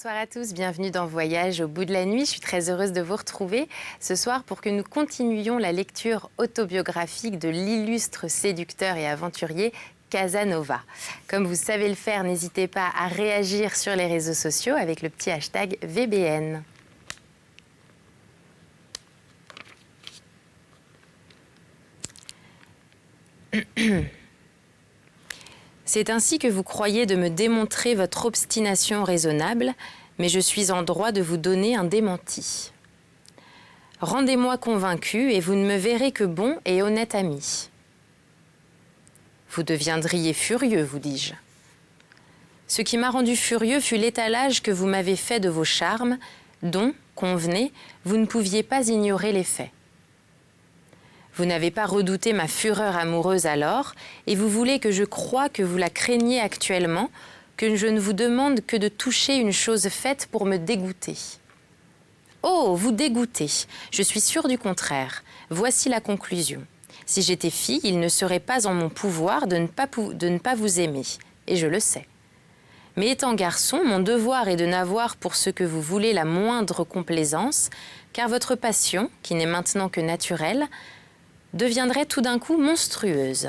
Bonsoir à tous, bienvenue dans Voyage au bout de la nuit. Je suis très heureuse de vous retrouver ce soir pour que nous continuions la lecture autobiographique de l'illustre séducteur et aventurier Casanova. Comme vous savez le faire, n'hésitez pas à réagir sur les réseaux sociaux avec le petit hashtag VBN. C'est ainsi que vous croyez de me démontrer votre obstination raisonnable, mais je suis en droit de vous donner un démenti. Rendez-moi convaincu et vous ne me verrez que bon et honnête ami. Vous deviendriez furieux, vous dis-je. Ce qui m'a rendu furieux fut l'étalage que vous m'avez fait de vos charmes, dont, convenez, vous ne pouviez pas ignorer l'effet. Vous n'avez pas redouté ma fureur amoureuse alors, et vous voulez que je croie que vous la craignez actuellement, que je ne vous demande que de toucher une chose faite pour me dégoûter. Oh, vous dégoûtez, je suis sûre du contraire. Voici la conclusion. Si j'étais fille, il ne serait pas en mon pouvoir de ne pas vous aimer, et je le sais. Mais étant garçon, mon devoir est de n'avoir pour ce que vous voulez la moindre complaisance, car votre passion, qui n'est maintenant que naturelle, deviendrait tout d'un coup monstrueuse.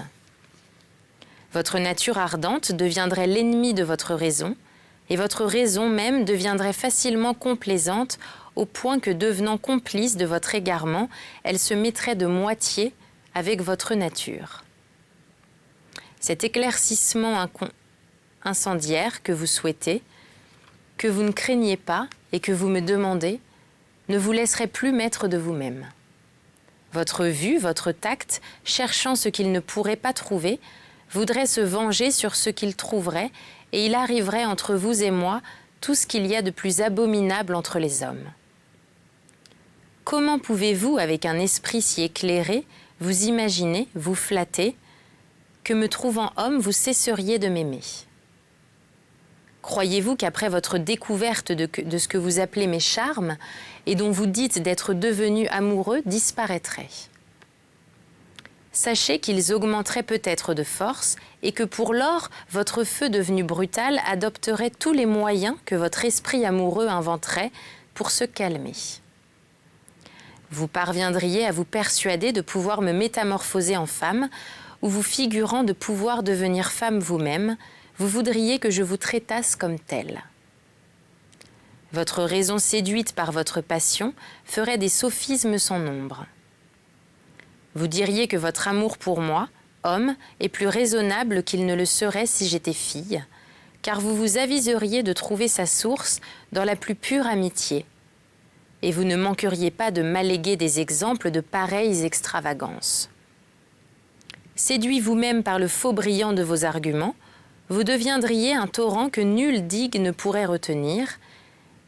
Votre nature ardente deviendrait l'ennemi de votre raison, et votre raison même deviendrait facilement complaisante au point que, devenant complice de votre égarement, elle se mettrait de moitié avec votre nature. Cet éclaircissement incendiaire que vous souhaitez, que vous ne craignez pas et que vous me demandez, ne vous laisserait plus maître de vous-même. Votre vue, votre tact, cherchant ce qu'il ne pourrait pas trouver, voudrait se venger sur ce qu'il trouverait, et il arriverait entre vous et moi tout ce qu'il y a de plus abominable entre les hommes. Comment pouvez-vous, avec un esprit si éclairé, vous imaginer, vous flatter, que me trouvant homme, vous cesseriez de m'aimer? Croyez-vous qu'après votre découverte de ce que vous appelez mes charmes, et dont vous dites d'être devenu amoureux, disparaîtraient? Sachez qu'ils augmenteraient peut-être de force, et que pour lors, votre feu devenu brutal adopterait tous les moyens que votre esprit amoureux inventerait pour se calmer. Vous parviendriez à vous persuader de pouvoir me métamorphoser en femme, ou vous figurant de pouvoir devenir femme vous-même, vous voudriez que je vous traitasse comme telle. Votre raison séduite par votre passion ferait des sophismes sans nombre. Vous diriez que votre amour pour moi, homme, est plus raisonnable qu'il ne le serait si j'étais fille, car vous vous aviseriez de trouver sa source dans la plus pure amitié, et vous ne manqueriez pas de m'alléguer des exemples de pareilles extravagances. Séduit vous-même par le faux brillant de vos arguments, vous deviendriez un torrent que nulle digue ne pourrait retenir,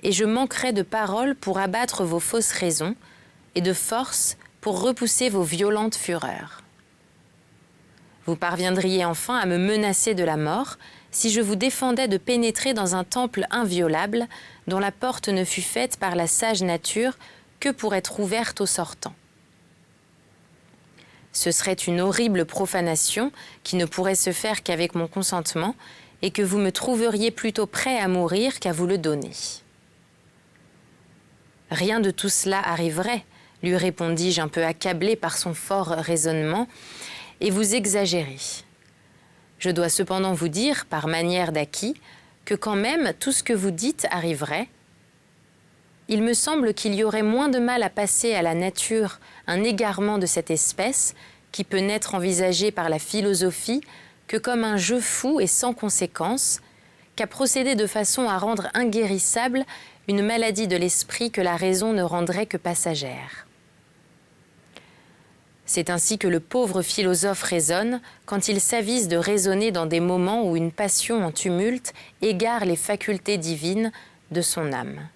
et je manquerais de paroles pour abattre vos fausses raisons, et de force pour repousser vos violentes fureurs. Vous parviendriez enfin à me menacer de la mort, si je vous défendais de pénétrer dans un temple inviolable, dont la porte ne fut faite par la sage nature que pour être ouverte aux sortants. Ce serait une horrible profanation qui ne pourrait se faire qu'avec mon consentement et que vous me trouveriez plutôt prêt à mourir qu'à vous le donner. Rien de tout cela arriverait, lui répondis-je un peu accablé par son fort raisonnement, et vous exagérez. Je dois cependant vous dire, par manière d'acquis, que quand même tout ce que vous dites arriverait. Il me semble qu'il y aurait moins de mal à passer à la nature un égarement de cette espèce, qui peut n'être envisagé par la philosophie que comme un jeu fou et sans conséquence, qu'à procéder de façon à rendre inguérissable une maladie de l'esprit que la raison ne rendrait que passagère. C'est ainsi que le pauvre philosophe raisonne quand il s'avise de raisonner dans des moments où une passion en tumulte égare les facultés divines de son âme.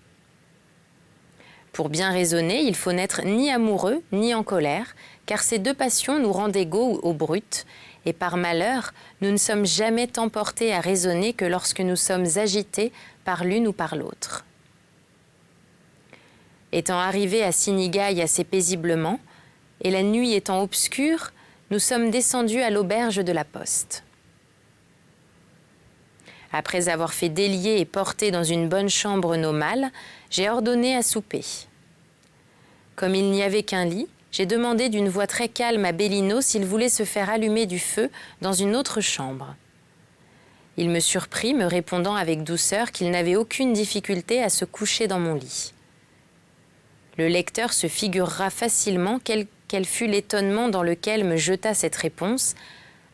Pour bien raisonner, il faut n'être ni amoureux ni en colère, car ces deux passions nous rendent égaux au brut, et par malheur, nous ne sommes jamais emportés à raisonner que lorsque nous sommes agités par l'une ou par l'autre. Étant arrivés à Sinigaï assez paisiblement, et la nuit étant obscure, nous sommes descendus à l'auberge de la Poste. Après avoir fait délier et porter dans une bonne chambre nos malles, j'ai ordonné à souper. Comme il n'y avait qu'un lit, j'ai demandé d'une voix très calme à Bellino s'il voulait se faire allumer du feu dans une autre chambre. Il me surprit, me répondant avec douceur qu'il n'avait aucune difficulté à se coucher dans mon lit. Le lecteur se figurera facilement quel fut l'étonnement dans lequel me jeta cette réponse,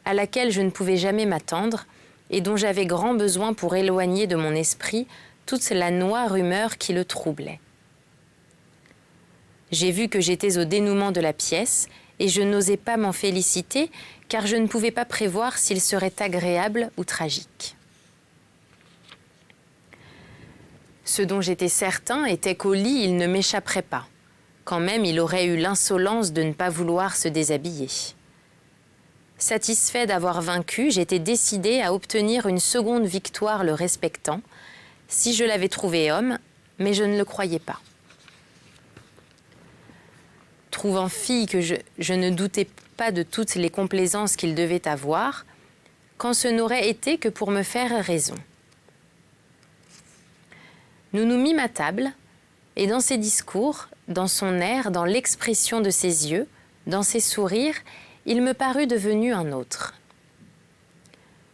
à laquelle je ne pouvais jamais m'attendre, et dont j'avais grand besoin pour éloigner de mon esprit toute la noire humeur qui le troublait. J'ai vu que j'étais au dénouement de la pièce, et je n'osais pas m'en féliciter, car je ne pouvais pas prévoir s'il serait agréable ou tragique. Ce dont j'étais certain était qu'au lit il ne m'échapperait pas, quand même il aurait eu l'insolence de ne pas vouloir se déshabiller. Satisfait d'avoir vaincu, j'étais décidé à obtenir une seconde victoire le respectant, si je l'avais trouvé homme, mais je ne le croyais pas. Trouvant fille que je ne doutais pas de toutes les complaisances qu'il devait avoir, quand ce n'aurait été que pour me faire raison. Nous nous mîmes à table, et dans ses discours, dans son air, dans l'expression de ses yeux, dans ses sourires, il me parut devenu un autre.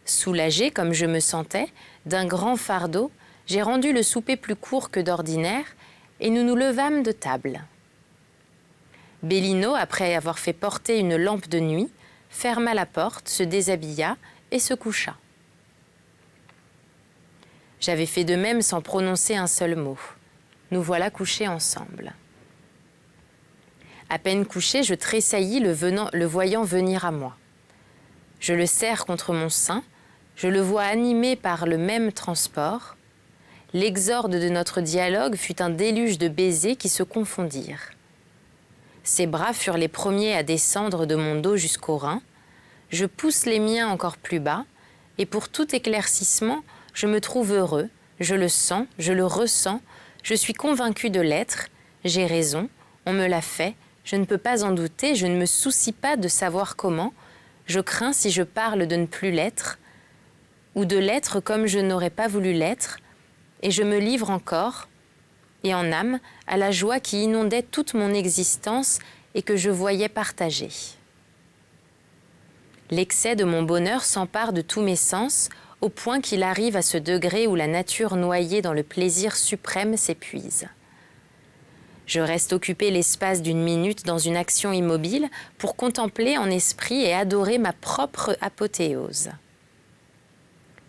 Soulagé comme je me sentais d'un grand fardeau, j'ai rendu le souper plus court que d'ordinaire, et nous nous levâmes de table. Bellino, après avoir fait porter une lampe de nuit, ferma la porte, se déshabilla et se coucha. J'avais fait de même sans prononcer un seul mot. Nous voilà couchés ensemble. À peine couché, je tressaillis le voyant venir à moi. Je le serre contre mon sein, je le vois animé par le même transport. L'exorde de notre dialogue fut un déluge de baisers qui se confondirent. Ses bras furent les premiers à descendre de mon dos jusqu'aux reins. Je pousse les miens encore plus bas, et pour tout éclaircissement, je me trouve heureux, je le sens, je le ressens, je suis convaincu de l'être, j'ai raison, on me l'a fait, je ne peux pas en douter, je ne me soucie pas de savoir comment, je crains si je parle de ne plus l'être, ou de l'être comme je n'aurais pas voulu l'être, et je me livre encore, et en âme, à la joie qui inondait toute mon existence et que je voyais partager. L'excès de mon bonheur s'empare de tous mes sens, au point qu'il arrive à ce degré où la nature noyée dans le plaisir suprême s'épuise. Je reste occupé l'espace d'une minute dans une action immobile pour contempler en esprit et adorer ma propre apothéose.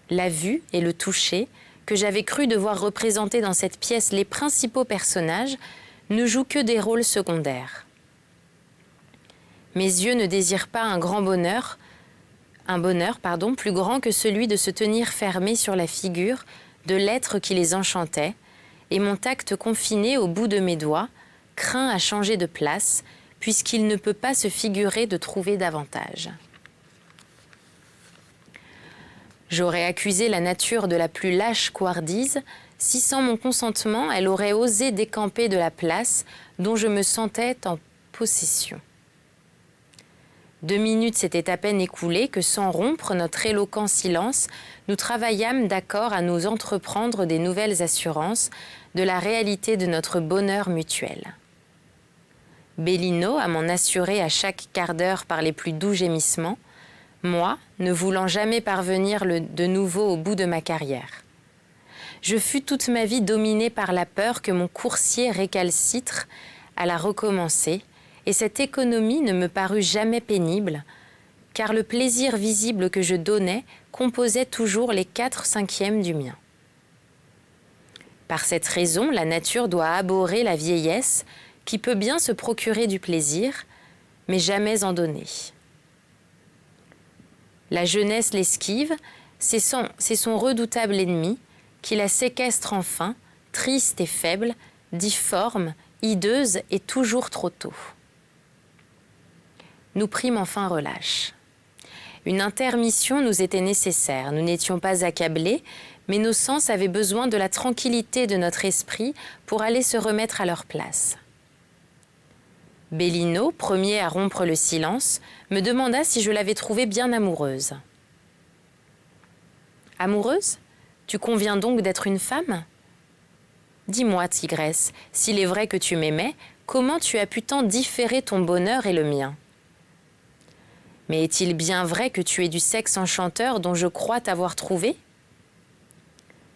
La vue et le toucher, que j'avais cru devoir représenter dans cette pièce les principaux personnages, ne jouent que des rôles secondaires. Mes yeux ne désirent pas un bonheur plus grand que celui de se tenir fermé sur la figure de l'être qui les enchantait, et mon tact confiné au bout de mes doigts craint à changer de place, puisqu'il ne peut pas se figurer de trouver davantage. J'aurais accusé la nature de la plus lâche couardise si, sans mon consentement, elle aurait osé décamper de la place dont je me sentais en possession. 2 minutes s'étaient à peine écoulées que, sans rompre notre éloquent silence, nous travaillâmes d'accord à nous entreprendre des nouvelles assurances de la réalité de notre bonheur mutuel. Bellino à m'en assurer à chaque quart d'heure par les plus doux gémissements, moi, ne voulant jamais parvenir de nouveau au bout de ma carrière. Je fus toute ma vie dominée par la peur que mon coursier récalcitre à la recommencer, et cette économie ne me parut jamais pénible, car le plaisir visible que je donnais composait toujours les 4/5 du mien. Par cette raison, la nature doit abhorrer la vieillesse, qui peut bien se procurer du plaisir, mais jamais en donner. La jeunesse l'esquive, c'est son redoutable ennemi, qui la séquestre enfin, triste et faible, difforme, hideuse et toujours trop tôt. Nous prîmes enfin relâche. Une intermission nous était nécessaire, nous n'étions pas accablés, mais nos sens avaient besoin de la tranquillité de notre esprit pour aller se remettre à leur place. Bellino, premier à rompre le silence, me demanda si je l'avais trouvée bien amoureuse. Amoureuse ? Tu conviens donc d'être une femme ? Dis-moi, tigresse, s'il est vrai que tu m'aimais, comment tu as pu tant différer ton bonheur et le mien ? Mais est-il bien vrai que tu es du sexe enchanteur dont je crois t'avoir trouvé ?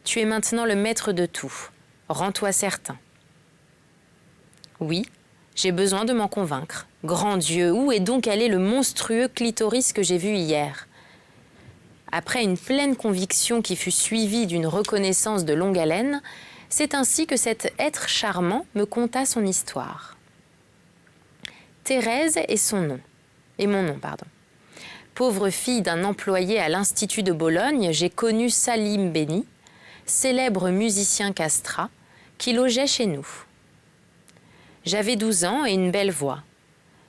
Tu es maintenant le maître de tout. Rends-toi certain. Oui, j'ai besoin de m'en convaincre. Grand Dieu, où est donc allé le monstrueux clitoris que j'ai vu hier ? Après une pleine conviction qui fut suivie d'une reconnaissance de longue haleine, c'est ainsi que cet être charmant me conta son histoire. Thérèse est mon nom. Pauvre fille d'un employé à l'Institut de Bologne, j'ai connu Salim Béni, célèbre musicien castrat, qui logeait chez nous. J'avais 12 ans et une belle voix.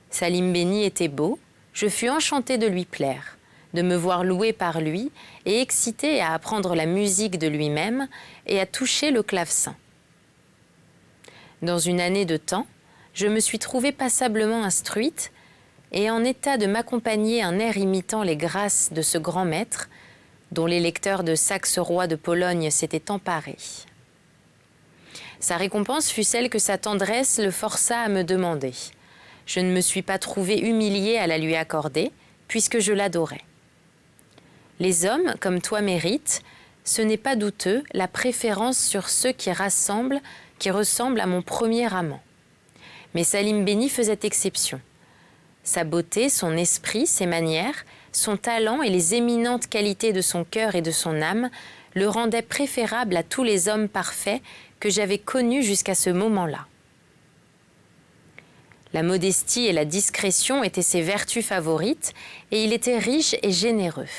Salim Béni était beau, je fus enchantée de lui plaire, de me voir louée par lui et excitée à apprendre la musique de lui-même et à toucher le clavecin. Dans une année de temps, je me suis trouvée passablement instruite et en état de m'accompagner un air imitant les grâces de ce grand maître, dont les lecteurs de Saxe-Roi de Pologne s'étaient emparés. Sa récompense fut celle que sa tendresse le força à me demander. Je ne me suis pas trouvée humiliée à la lui accorder, puisque je l'adorais. Les hommes, comme toi, méritent, ce n'est pas douteux, la préférence sur ceux qui ressemblent à mon premier amant. Mais Salim Béni faisait exception. Sa beauté, son esprit, ses manières, son talent et les éminentes qualités de son cœur et de son âme le rendaient préférable à tous les hommes parfaits que j'avais connus jusqu'à ce moment-là. La modestie et la discrétion étaient ses vertus favorites et il était riche et généreux.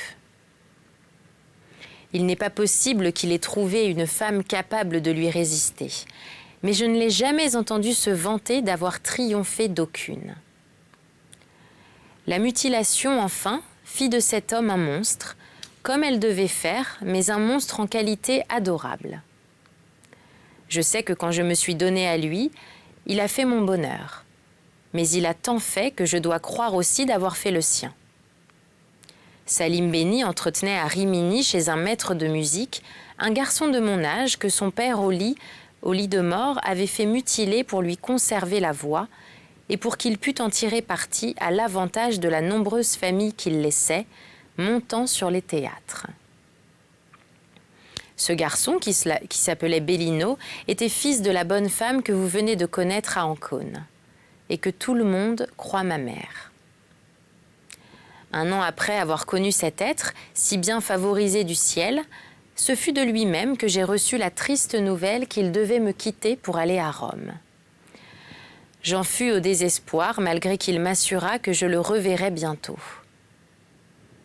Il n'est pas possible qu'il ait trouvé une femme capable de lui résister, mais je ne l'ai jamais entendu se vanter d'avoir triomphé d'aucune. La mutilation, enfin, fit de cet homme un monstre, comme elle devait faire, mais un monstre en qualité adorable. Je sais que quand je me suis donnée à lui, il a fait mon bonheur, mais il a tant fait que je dois croire aussi d'avoir fait le sien. Salim Béni entretenait à Rimini, chez un maître de musique, un garçon de mon âge que son père au lit de mort, avait fait mutiler pour lui conserver la voix et pour qu'il pût en tirer parti à l'avantage de la nombreuse famille qu'il laissait, montant sur les théâtres. Ce garçon, qui s'appelait Bellino, était fils de la bonne femme que vous venez de connaître à Ancône, et que tout le monde croit ma mère. Un an après avoir connu cet être, si bien favorisé du ciel, ce fut de lui-même que j'ai reçu la triste nouvelle qu'il devait me quitter pour aller à Rome. J'en fus au désespoir, malgré qu'il m'assura que je le reverrais bientôt.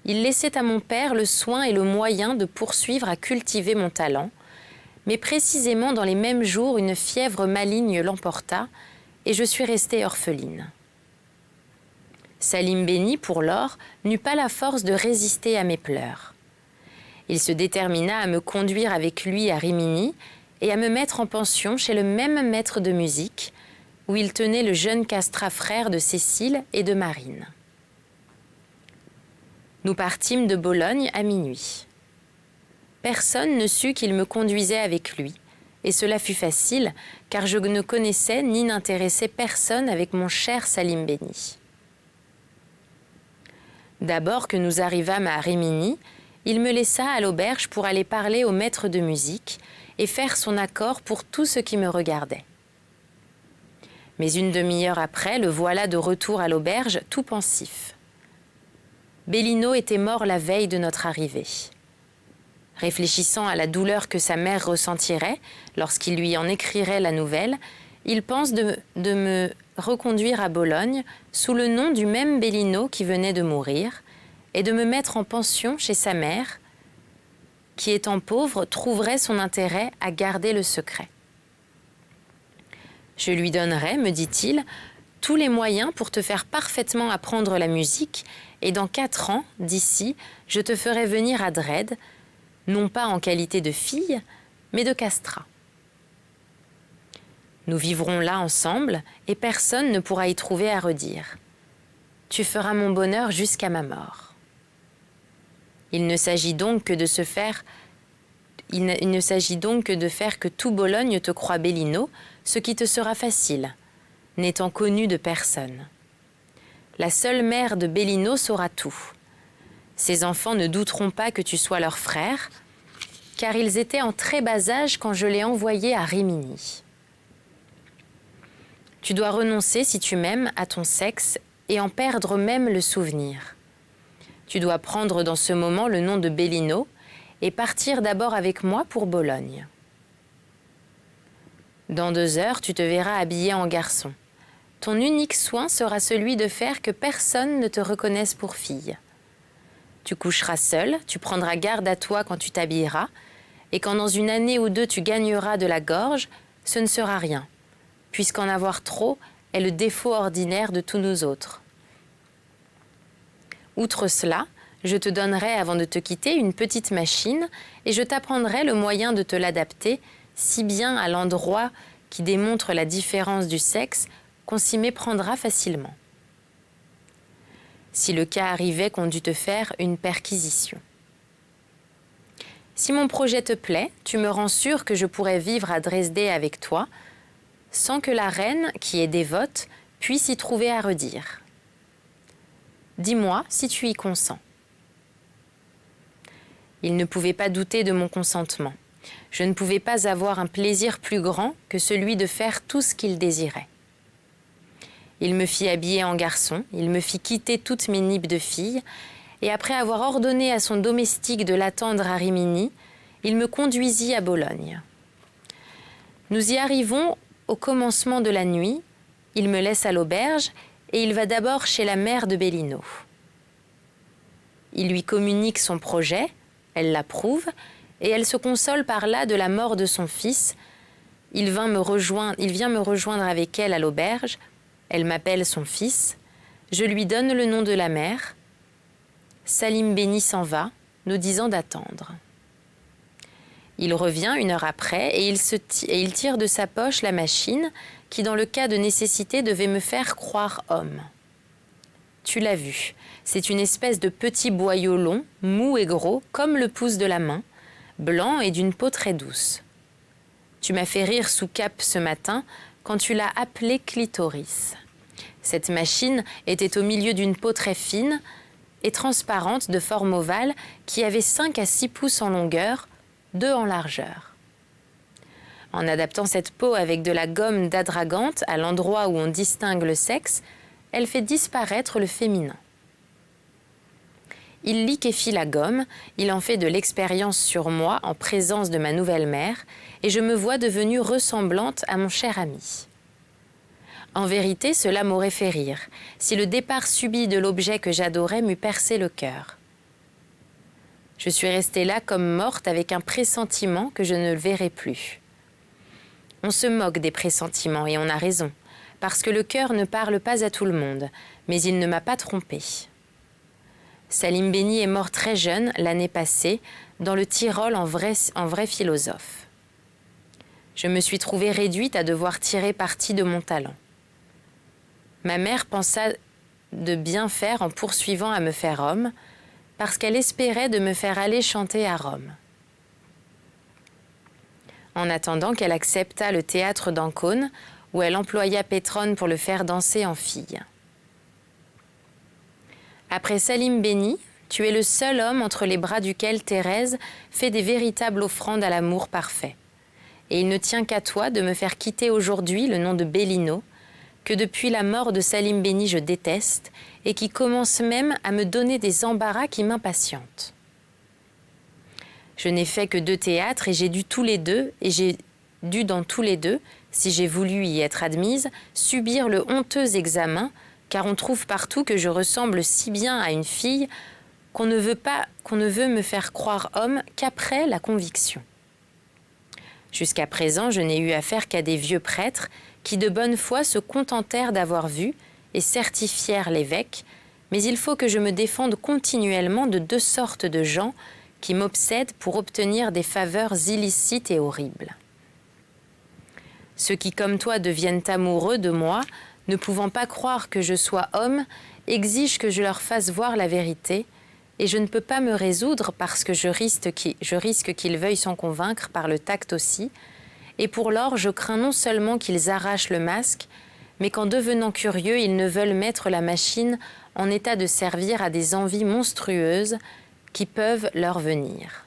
Il laissait à mon père le soin et le moyen de poursuivre à cultiver mon talent, mais précisément dans les mêmes jours, une fièvre maligne l'emporta et je suis restée orpheline. Salim Béni, pour lors, n'eut pas la force de résister à mes pleurs. Il se détermina à me conduire avec lui à Rimini et à me mettre en pension chez le même maître de musique, où il tenait le jeune castrat frère de Cécile et de Marine. Nous partîmes de Bologne à minuit. Personne ne sut qu'il me conduisait avec lui, et cela fut facile, car je ne connaissais ni n'intéressais personne avec mon cher Salim Béni. D'abord que nous arrivâmes à Rimini, il me laissa à l'auberge pour aller parler au maître de musique et faire son accord pour tout ce qui me regardait. Mais une demi-heure après, le voilà de retour à l'auberge, tout pensif. Bellino était mort la veille de notre arrivée. Réfléchissant à la douleur que sa mère ressentirait lorsqu'il lui en écrirait la nouvelle, il pense de me reconduire à Bologne sous le nom du même Bellino qui venait de mourir et de me mettre en pension chez sa mère, qui étant pauvre, trouverait son intérêt à garder le secret. Je lui donnerai, me dit-il, tous les moyens pour te faire parfaitement apprendre la musique et dans 4 ans, d'ici, je te ferai venir à Dresde, non pas en qualité de fille, mais de castrat. Nous vivrons là ensemble et personne ne pourra y trouver à redire. Tu feras mon bonheur jusqu'à ma mort. Il ne s'agit donc que de se faire Il ne s'agit donc que de faire que tout Bologne te croie Bellino, ce qui te sera facile, n'étant connu de personne. La seule mère de Bellino saura tout. Ses enfants ne douteront pas que tu sois leur frère, car ils étaient en très bas âge quand je l'ai envoyé à Rimini. Tu dois renoncer, si tu m'aimes, à ton sexe et en perdre même le souvenir. Tu dois prendre dans ce moment le nom de Bellino et partir d'abord avec moi pour Bologne. Dans 2 heures, tu te verras habillé en garçon. Ton unique soin sera celui de faire que personne ne te reconnaisse pour fille. Tu coucheras seul, tu prendras garde à toi quand tu t'habilleras, et quand dans 1 année ou 2 tu gagneras de la gorge, ce ne sera rien, puisqu'en avoir trop est le défaut ordinaire de tous nous autres. Outre cela, je te donnerai avant de te quitter une petite machine et je t'apprendrai le moyen de te l'adapter si bien à l'endroit qui démontre la différence du sexe qu'on s'y méprendra facilement. Si le cas arrivait qu'on dût te faire une perquisition. Si mon projet te plaît, tu me rends sûr que je pourrais vivre à Dresde avec toi, sans que la reine, qui est dévote, puisse y trouver à redire. Dis-moi si tu y consens. Il ne pouvait pas douter de mon consentement. Je ne pouvais pas avoir un plaisir plus grand que celui de faire tout ce qu'il désirait. Il me fit habiller en garçon, il me fit quitter toutes mes nippes de fille, et après avoir ordonné à son domestique de l'attendre à Rimini, il me conduisit à Bologne. Nous y arrivons au commencement de la nuit, il me laisse à l'auberge et il va d'abord chez la mère de Bellino. Il lui communique son projet, elle l'approuve et elle se console par là de la mort de son fils. Il vient me rejoindre avec elle à l'auberge. Elle m'appelle son fils. Je lui donne le nom de la mère. Salim Béni s'en va, nous disant d'attendre. Il revient 1 heure après et il tire de sa poche la machine qui, dans le cas de nécessité, devait me faire croire homme. Tu l'as vu, c'est une espèce de petit boyau long, mou et gros, comme le pouce de la main, blanc et d'une peau très douce. Tu m'as fait rire sous cape ce matin quand tu l'as appelé clitoris. Cette machine était au milieu d'une peau très fine et transparente de forme ovale qui avait 5 à 6 pouces en longueur, 2 en largeur. En adaptant cette peau avec de la gomme d'adragante à l'endroit où on distingue le sexe, elle fait disparaître le féminin. Il liquéfie la gomme, il en fait de l'expérience sur moi en présence de ma nouvelle mère, et je me vois devenue ressemblante à mon cher ami. En vérité, cela m'aurait fait rire, si le départ subit de l'objet que j'adorais m'eût percé le cœur. Je suis restée là comme morte avec un pressentiment que je ne le verrai plus. On se moque des pressentiments et on a raison, parce que le cœur ne parle pas à tout le monde, mais il ne m'a pas trompée. Salim Béni est mort très jeune, l'année passée, dans le Tyrol en vrai philosophe. Je me suis trouvée réduite à devoir tirer parti de mon talent. Ma mère pensa de bien faire en poursuivant à me faire homme, parce qu'elle espérait de me faire aller chanter à Rome. En attendant qu'elle acceptât le théâtre d'Ancône, où elle employa Pétrone pour le faire danser en fille. Après Salim Béni, tu es le seul homme entre les bras duquel Thérèse fait des véritables offrandes à l'amour parfait. Et il ne tient qu'à toi de me faire quitter aujourd'hui le nom de Bellino, que depuis la mort de Salim Béni je déteste, et qui commence même à me donner des embarras qui m'impatientent. Je n'ai fait que 2 théâtres et j'ai dû dans tous les deux, si j'ai voulu y être admise, subir le honteux examen, car on trouve partout que je ressemble si bien à une fille qu'on ne veut me faire croire homme qu'après la conviction. Jusqu'à présent, je n'ai eu affaire qu'à des vieux prêtres qui de bonne foi se contentèrent d'avoir vu et certifièrent l'évêque, mais il faut que je me défende continuellement de 2 sortes de gens qui m'obsèdent pour obtenir des faveurs illicites et horribles. Ceux qui, comme toi, deviennent amoureux de moi, ne pouvant pas croire que je sois homme, exigent que je leur fasse voir la vérité, et je ne peux pas me résoudre parce que je risque qu'ils veuillent s'en convaincre par le tact aussi, et pour lors je crains non seulement qu'ils arrachent le masque, mais qu'en devenant curieux, ils ne veulent mettre la machine en état de servir à des envies monstrueuses qui peuvent leur venir.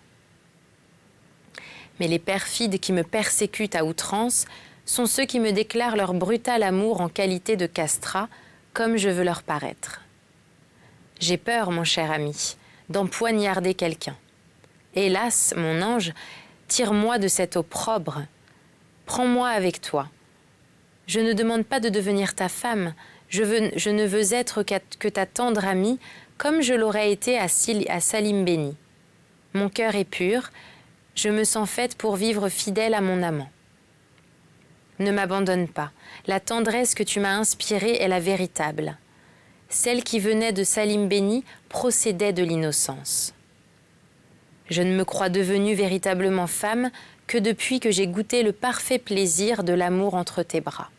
Mais les perfides qui me persécutent à outrance sont ceux qui me déclarent leur brutal amour en qualité de castrat, comme je veux leur paraître. J'ai peur, mon cher ami, d'en poignarder quelqu'un. Hélas, mon ange, tire-moi de cet opprobre. Prends-moi avec toi. Je ne demande pas de devenir ta femme, je ne veux être que ta tendre amie, comme je l'aurais été à Salim Béni. Mon cœur est pur, je me sens faite pour vivre fidèle à mon amant. Ne m'abandonne pas, la tendresse que tu m'as inspirée est la véritable. Celle qui venait de Salim Béni procédait de l'innocence. Je ne me crois devenue véritablement femme que depuis que j'ai goûté le parfait plaisir de l'amour entre tes bras.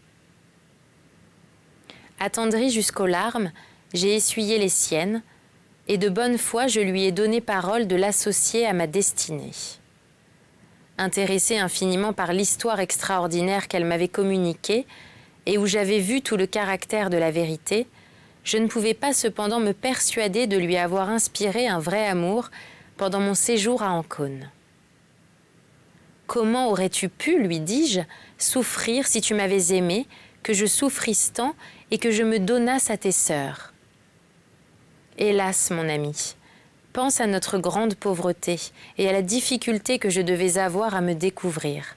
Attendrie jusqu'aux larmes, j'ai essuyé les siennes, et de bonne foi je lui ai donné parole de l'associer à ma destinée. Intéressée infiniment par l'histoire extraordinaire qu'elle m'avait communiquée, et où j'avais vu tout le caractère de la vérité, je ne pouvais pas cependant me persuader de lui avoir inspiré un vrai amour pendant mon séjour à Ancône. Comment aurais-tu pu, lui dis-je, souffrir si tu m'avais aimé, que je souffrisse tant et que je me donnasse à tes sœurs? Hélas, mon ami, pense à notre grande pauvreté et à la difficulté que je devais avoir à me découvrir.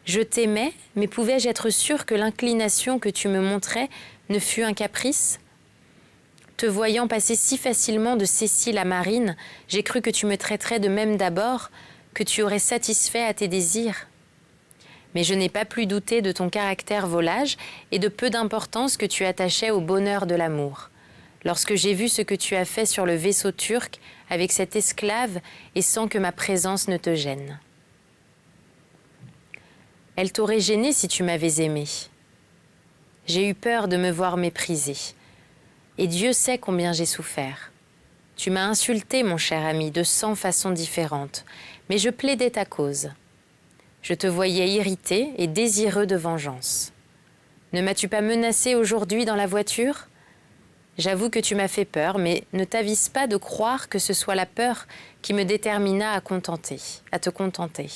Je t'aimais, mais pouvais-je être sûre que l'inclination que tu me montrais ne fût un caprice? Te voyant passer si facilement de Cécile à Marine, j'ai cru que tu me traiterais de même d'abord, que tu aurais satisfait à tes désirs. Mais je n'ai pas plus douté de ton caractère volage et de peu d'importance que tu attachais au bonheur de l'amour. Lorsque j'ai vu ce que tu as fait sur le vaisseau turc avec cette esclave et sans que ma présence ne te gêne. Elle t'aurait gêné si tu m'avais aimé. J'ai eu peur de me voir méprisée. Et Dieu sait combien j'ai souffert. Tu m'as insulté, mon cher ami, de 100 façons différentes, mais je plaidais ta cause. Je te voyais irrité et désireux de vengeance. Ne m'as-tu pas menacé aujourd'hui dans la voiture ? J'avoue que tu m'as fait peur, mais ne t'avise pas de croire que ce soit la peur qui me détermina à te contenter.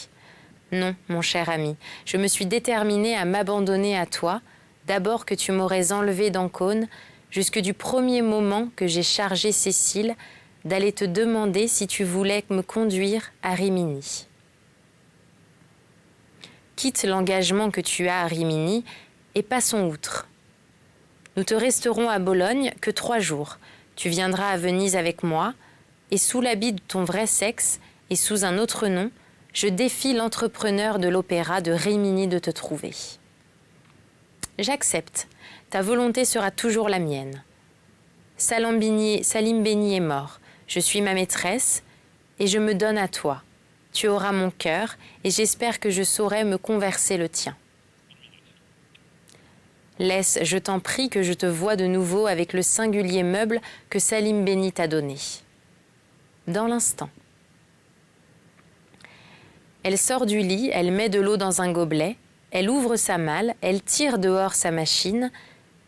Non, mon cher ami, je me suis déterminée à m'abandonner à toi, d'abord que tu m'aurais enlevé d'Ancône, jusque du premier moment que j'ai chargé Cécile d'aller te demander si tu voulais me conduire à Rimini. Quitte l'engagement que tu as à Rimini et passons outre. Nous te resterons à Bologne que 3 jours. Tu viendras à Venise avec moi, et sous l'habit de ton vrai sexe et sous un autre nom, je défie l'entrepreneur de l'opéra de Rimini de te trouver. J'accepte. Ta volonté sera toujours la mienne. Salim Béni est mort. Je suis ma maîtresse et je me donne à toi. Tu auras mon cœur et j'espère que je saurai me converser le tien. Laisse, je t'en prie, que je te voie de nouveau avec le singulier meuble que Salim Béni t'a donné. Dans l'instant. Elle sort du lit, elle met de l'eau dans un gobelet, elle ouvre sa malle, elle tire dehors sa machine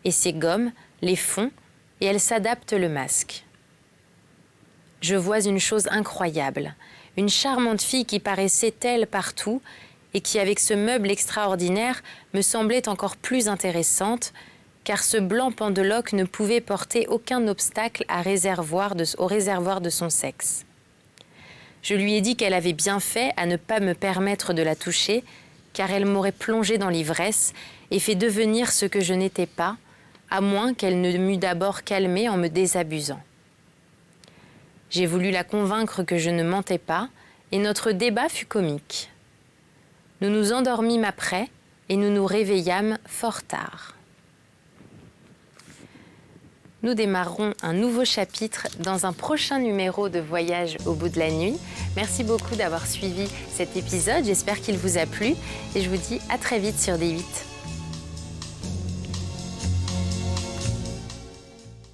et ses gommes, les fond, et elle s'adapte le masque. Je vois une chose incroyable, une charmante fille qui paraissait telle partout et qui, avec ce meuble extraordinaire, me semblait encore plus intéressante, car ce blanc pendeloque ne pouvait porter aucun obstacle au réservoir de son sexe. Je lui ai dit qu'elle avait bien fait à ne pas me permettre de la toucher, car elle m'aurait plongé dans l'ivresse et fait devenir ce que je n'étais pas, à moins qu'elle ne m'eût d'abord calmée en me désabusant. J'ai voulu la convaincre que je ne mentais pas, et notre débat fut comique. Nous nous endormîmes après, et nous nous réveillâmes fort tard. Nous démarrerons un nouveau chapitre dans un prochain numéro de Voyage au bout de la nuit. Merci beaucoup d'avoir suivi cet épisode, j'espère qu'il vous a plu, et je vous dis à très vite sur D8.